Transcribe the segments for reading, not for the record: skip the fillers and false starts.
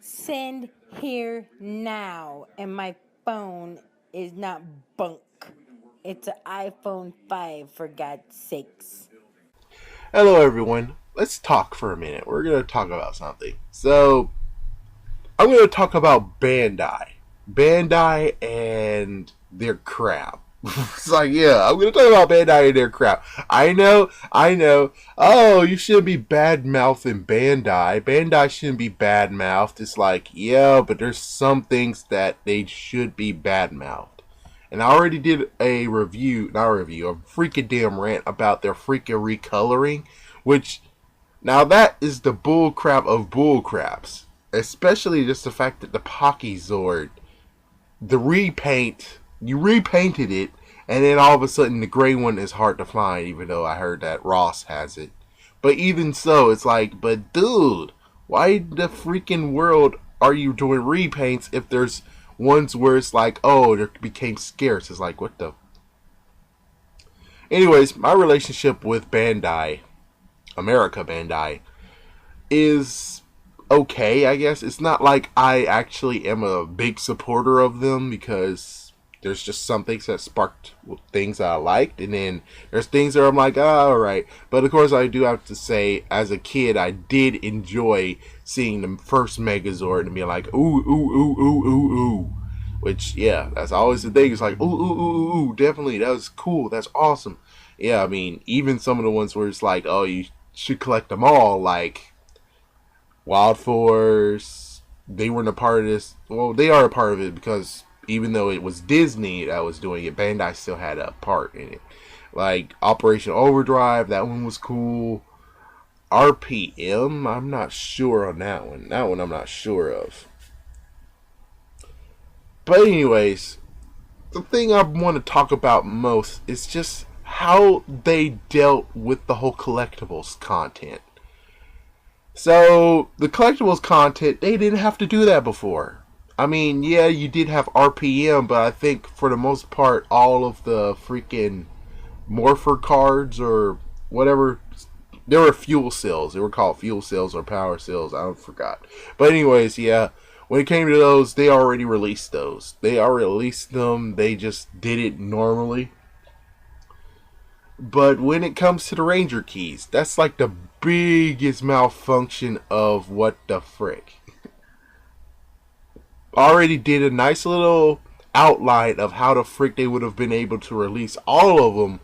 Send here now. And my phone is not bunk. It's an iPhone 5, for God's sakes. Hello, everyone. Let's talk for a minute. We're going to talk about something. So, I'm going to talk about Bandai. Bandai and their crap. It's like, yeah, I'm going to talk about Bandai and their crap. I know. Oh, you shouldn't be bad mouthing Bandai. Bandai shouldn't be bad mouthed. It's like, yeah, but there's some things that they should be bad mouthed. And I already did a review, not a review, a freaking damn rant about their freaking recoloring, which, now that is the bullcrap of bullcraps. Especially just the fact that the Pocky Zord, the repaint, you repainted it, and then all of a sudden the gray one is hard to find, even though I heard that Ross has it. But even so, it's like, but dude, why the freaking world are you doing repaints if there's ones where it's like, oh, it became scarce? It's like, what the? Anyways, my relationship with Bandai, America Bandai, is okay, I guess. It's not like I actually am a big supporter of them, because there's just some things that sparked things I liked, and then there's things that I'm like, oh, alright. But of course, I do have to say, as a kid, I did enjoy seeing the first Megazord and be like, ooh, ooh, ooh, ooh, ooh, ooh. Which, yeah, that's always the thing. It's like, ooh, ooh, ooh, ooh, definitely, that was cool, that's awesome. Yeah, I mean, even some of the ones where it's like, oh, you should collect them all, like Wild Force, they weren't a part of this. Well, they are a part of it, because even though it was Disney that was doing it, Bandai still had a part in it. Like Operation Overdrive, that one was cool. RPM, I'm not sure on that one. That one I'm not sure of. But anyways, the thing I want to talk about most is just how they dealt with the whole collectibles content. So, the collectibles content, they didn't have to do that before. I mean, yeah, you did have RPM, but I think for the most part, all of the freaking Morpher cards or whatever, there were fuel cells. They were called fuel cells or power cells. I forgot. But anyways, yeah, when it came to those, they already released those. They already released them. They just did it normally. But when it comes to the Ranger keys, that's like the biggest malfunction of what the frick. Already did a nice little outline of how the frick they would have been able to release all of them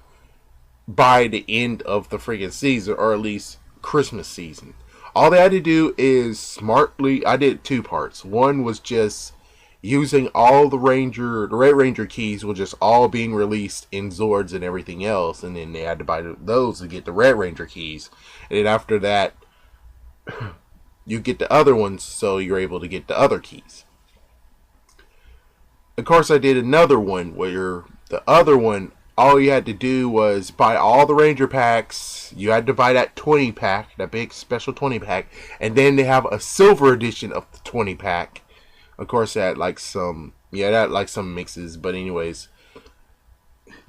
by the end of the freaking season, or at least Christmas season. All they had to do is smartly, I did two parts. One was just using all the Red Ranger keys were just all being released in Zords and everything else, and then they had to buy those to get the Red Ranger keys. And then after that, you get the other ones, so you're able to get the other keys. Of course, I did another one where the other one, all you had to do was buy all the Ranger packs. You had to buy that 20 pack, that big special 20 pack, and then they have a silver edition of the 20 pack. Of course, that like some mixes, but anyways,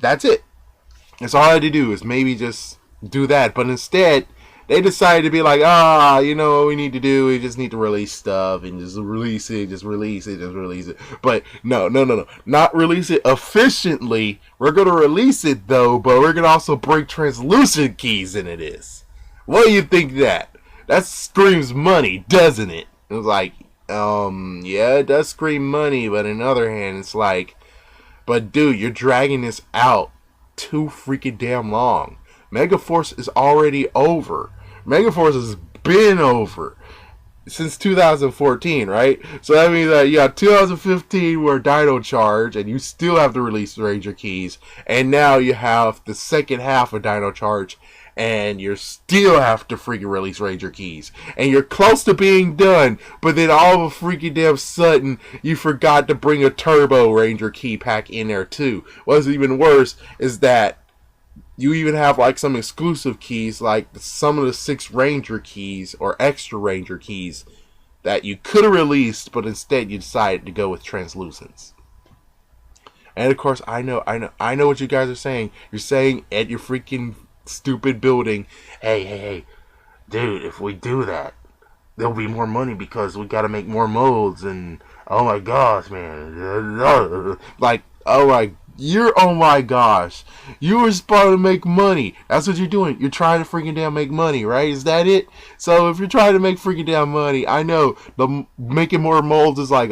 that's it. That's all I had to do, is maybe just do that. But instead, they decided to be like, you know what we need to do? We just need to release stuff and just release it. But no. Not release it efficiently. We're going to release it, though, but we're going to also bring translucent keys into this. What do you think of that? That screams money, doesn't it? It was like, yeah, it does scream money, but on the other hand, it's like, but dude, you're dragging this out too freaking damn long. Megaforce is already over. Megaforce has been over since 2014, right? So that means that you got 2015 where Dino Charge, and you still have to release the Ranger keys, and now you have the second half of Dino Charge, and you still have to freaking release Ranger keys, and you're close to being done, but then all of a freaking damn sudden, you forgot to bring a Turbo Ranger key pack in there too. What's even worse is that you even have like some exclusive keys, like some of the 6 Ranger keys or extra Ranger keys that you could have released, but instead you decided to go with translucents. And of course, I know what you guys are saying. You're saying at your freaking stupid building, hey, dude, if we do that, there'll be more money because we got to make more molds, and oh my gosh, man, like, oh my, oh my gosh, you were supposed to make money. That's what you're doing. You're trying to freaking damn make money, right? Is that it? So if you're trying to make freaking damn money, I know the making more molds is like,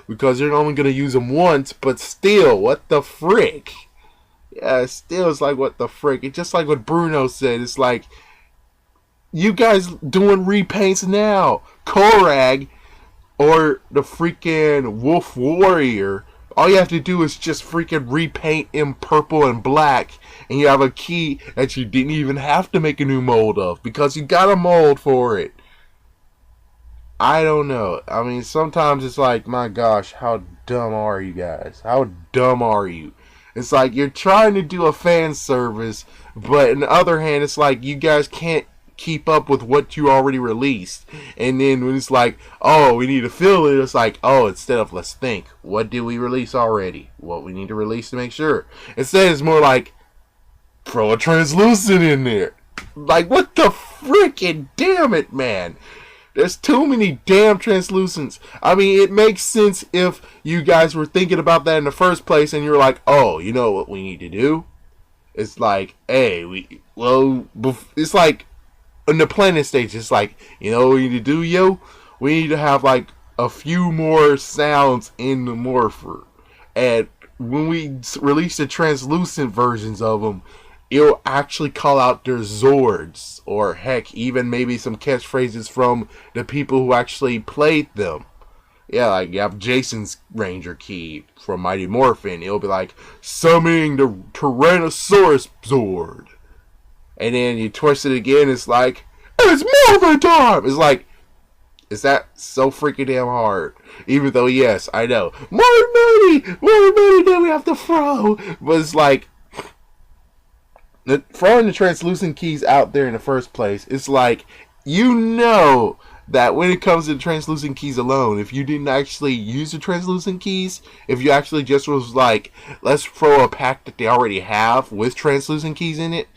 because you're only gonna use them once, but still, what the frick? Yeah, still, it's like, what the frick? It's just like what Bruno said. It's like, you guys doing repaints now. Korag or the freaking Wolf Warrior, all you have to do is just freaking repaint in purple and black, and you have a key that you didn't even have to make a new mold of because you got a mold for it. I don't know. I mean, sometimes it's like, my gosh, how dumb are you guys? How dumb are you? It's like you're trying to do a fan service, but on the other hand, it's like you guys can't keep up with what you already released. And then when it's like, oh, we need to fill it, it's like, oh, instead of let's think, what did we release already? What we need to release to make sure. Instead, it's more like, throw a translucent in there. Like, what the freaking damn it, man? There's too many damn translucents. I mean, it makes sense if you guys were thinking about that in the first place and you're like, oh, you know what we need to do? It's like, hey, it's like, in the planning stage, it's like, you know what we need to do, yo? We need to have like a few more sounds in the morpher. And when we release the translucent versions of them, it'll actually call out their Zords, or heck, even maybe some catchphrases from the people who actually played them. Yeah, like you have Jason's Ranger key from Mighty Morphin. It'll be like, summoning the Tyrannosaurus Zord. And then you twist it again, it's like, it's Morphin time! It's like, is that so freaking damn hard? Even though, yes, I know, more money than we have to throw. But it's like, throwing the translucent keys out there in the first place, it's like, you know that when it comes to the translucent keys alone, if you didn't actually use the translucent keys, if you actually just was like, let's throw a pack that they already have with translucent keys in it,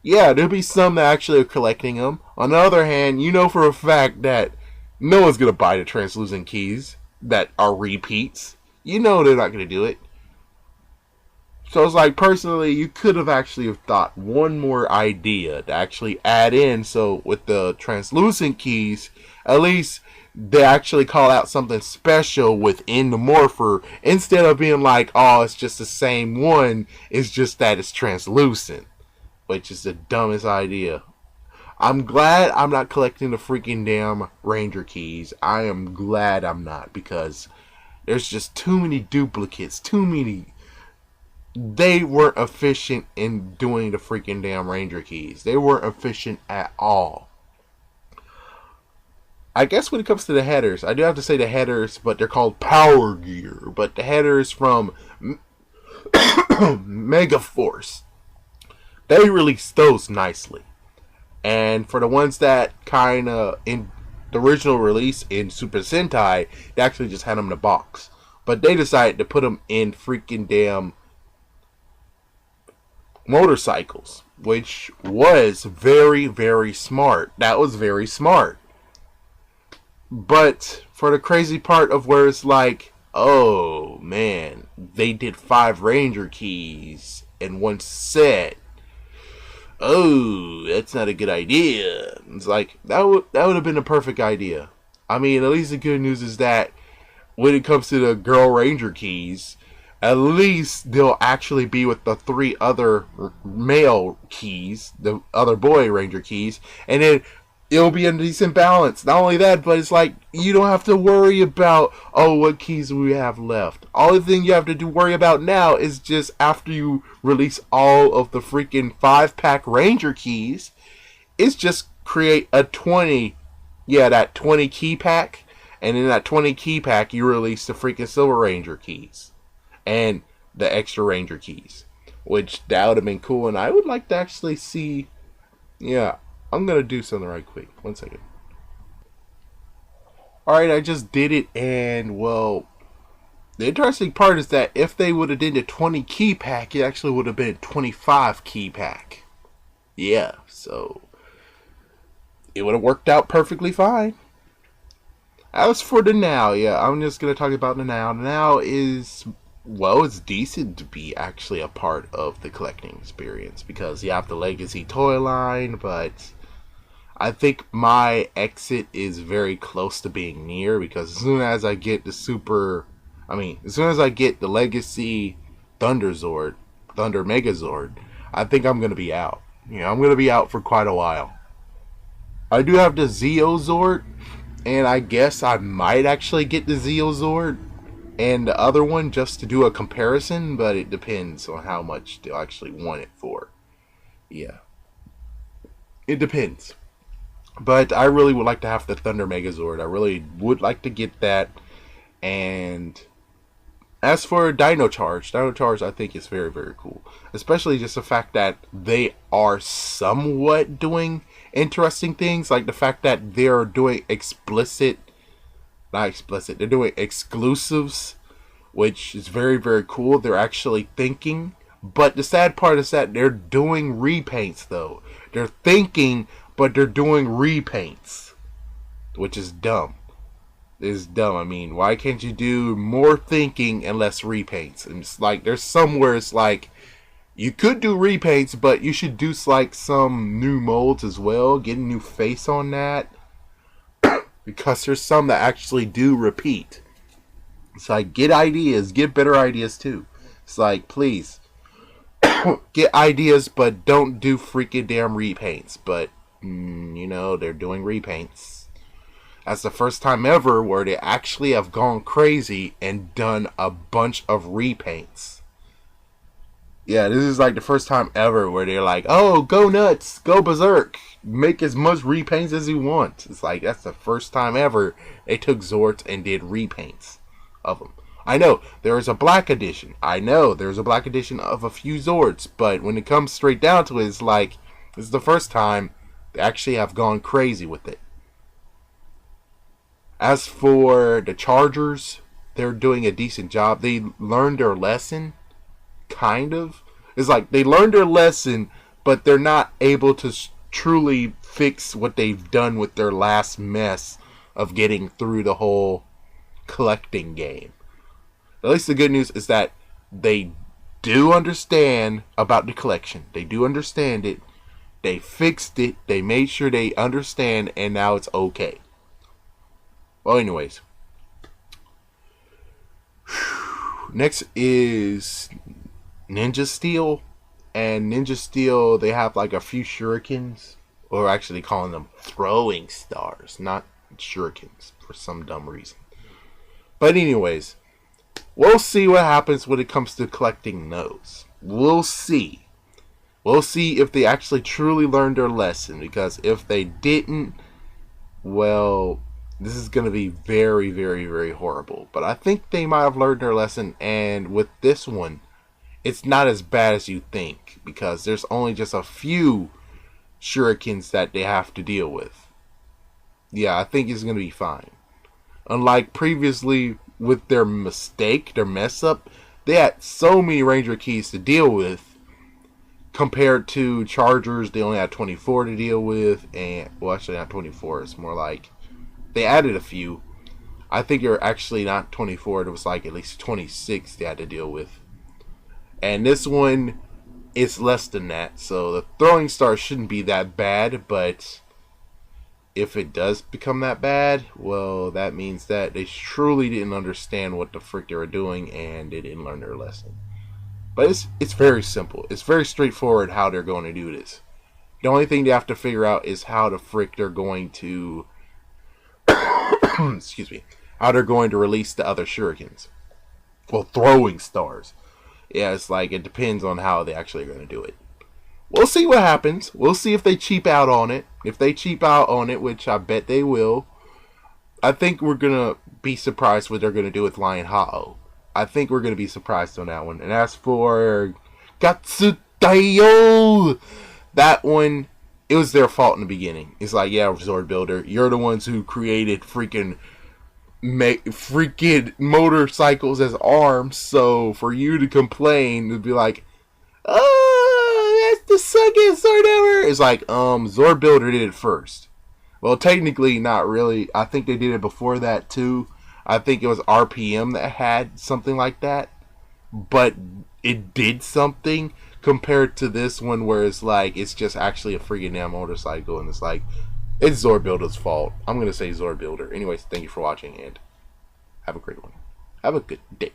yeah, there'll be some that actually are collecting them. On the other hand, you know for a fact that no one's going to buy the translucent keys that are repeats. You know they're not going to do it. So it's like, personally, you could have actually thought one more idea to actually add in. So with the translucent keys, at least they actually call out something special within the morpher instead of being like, oh, it's just the same one. It's just that it's translucent. Which is the dumbest idea. I'm glad I'm not collecting the freaking damn Ranger keys. I am glad I'm not, because there's just too many duplicates. Too many. They weren't efficient in doing the freaking damn Ranger keys. They weren't efficient at all. I guess when it comes to the headers, I do have to say the headers, but they're called Power Gear. But the headers from Mega Force, they released those nicely. And for the ones that kind of, in the original release in Super Sentai, they actually just had them in a box. But they decided to put them in freaking damn motorcycles, which was very, very smart. That was very smart. But for the crazy part of where it's like, oh man, they did 5 Ranger keys in one set. Oh, that's not a good idea. It's like, that would have been a perfect idea. I mean, at least the good news is that when it comes to the Girl Ranger keys, at least they'll actually be with the 3 other male keys, the other boy Ranger keys, and then it'll be a decent balance. Not only that, but it's like, you don't have to worry about, oh, what keys do we have left. All the thing you have to worry about now is just after you release all of the freaking 5-pack Ranger keys, it's just create a 20, that 20 key pack, and in that 20 key pack, you release the freaking Silver Ranger keys, and the extra Ranger keys, which that would have been cool, and I would like to actually see, I'm going to do something right quick. 1 second. Alright, I just did it, and, well, the interesting part is that if they would have did a 20 key pack, it actually would have been a 25 key pack. Yeah, so it would have worked out perfectly fine. As for the now, yeah, I'm just gonna talk about the now. The now is, well, it's decent to be actually a part of the collecting experience because you have the legacy toy line, but I think my exit is very close to being near because as soon as I get as soon as I get the legacy Thunder Megazord, I think I'm gonna be out. I'm gonna be out for quite a while. I do have the Zeozord, and I guess I might actually get the Zeozord and the other one just to do a comparison, but it depends on how much they'll actually want it for. Yeah. It depends. But I really would like to have the Thunder Megazord. I really would like to get that. And as for Dino Charge I think is very, very cool. Especially just the fact that they are somewhat doing interesting things. Like the fact that they're doing they're doing exclusives, which is very, very cool. They're actually thinking. But the sad part is that they're doing repaints, though. They're thinking, but they're doing repaints, which is dumb. It's dumb. I mean, why can't you do more thinking and less repaints? And it's like, there's somewhere it's like, you could do repaints, but you should do like some new molds as well. Get a new face on that. Because there's some that actually do repeat. It's like, get ideas, get better ideas too. It's like, please, get ideas, but don't do freaking damn repaints. But, they're doing repaints. That's the first time ever where they actually have gone crazy and done a bunch of repaints. Yeah, this is like the first time ever where they're like, oh, go nuts, go berserk, make as much repaints as you want. It's like, that's the first time ever they took Zords and did repaints of them. I know, there is a black edition. I know, there's a black edition of a few Zords, but when it comes straight down to it, it's like, this is the first time they actually have gone crazy with it. As for the Chargers, they're doing a decent job. They learned their lesson. Kind of. It's like they learned their lesson, but they're not able to truly fix what they've done with their last mess of getting through the whole collecting game. At least the good news is that they do understand about the collection. They do understand it. They fixed it. They made sure they understand, and now it's okay. Well, anyways. Next is Ninja Steel. And Ninja Steel, they have like a few shurikens. Or actually calling them throwing stars, not shurikens, for some dumb reason. But anyways, we'll see what happens when it comes to collecting those. We'll see. We'll see if they actually truly learned their lesson. Because if they didn't, well, this is going to be very, very, very horrible. But I think they might have learned their lesson. And with this one, it's not as bad as you think. Because there's only just a few shurikens that they have to deal with. Yeah, I think it's going to be fine. Unlike previously with their mess up, they had so many Ranger keys to deal with. Compared to Chargers, they only had 24 to deal with. And, well, actually not 24. It's more like they added a few. I think they're actually not 24. It was like at least 26 they had to deal with. And this one is less than that. So the throwing star shouldn't be that bad. But if it does become that bad, well, that means that they truly didn't understand what the frick they were doing. And they didn't learn their lesson. But it's very simple. It's very straightforward how they're going to do this. The only thing they have to figure out is how the frick they're going to excuse me, how they're going to release the other shurikens. Well, throwing stars. Yeah, it's like, it depends on how they actually are going to do it. We'll see what happens. We'll see if they cheap out on it. If they cheap out on it, which I bet they will, I think we're going to be surprised what they're going to do with Lion Ha'o. I think we're going to be surprised on that one. And as for Gatsutayo, that one, it was their fault in the beginning. It's like, yeah, Zord Builder, you're the ones who created freaking motorcycles as arms. So for you to complain, it'd be like, oh, that's the suckiest Zord ever. It's like, Zord Builder did it first. Well, technically, not really. I think they did it before that too. I think it was RPM that had something like that, but it did something compared to this one where it's like it's just actually a freaking damn motorcycle, and it's like it's Zord Builder's fault. I'm gonna say Zord Builder. Anyways, thank you for watching and have a great one. Have a good day.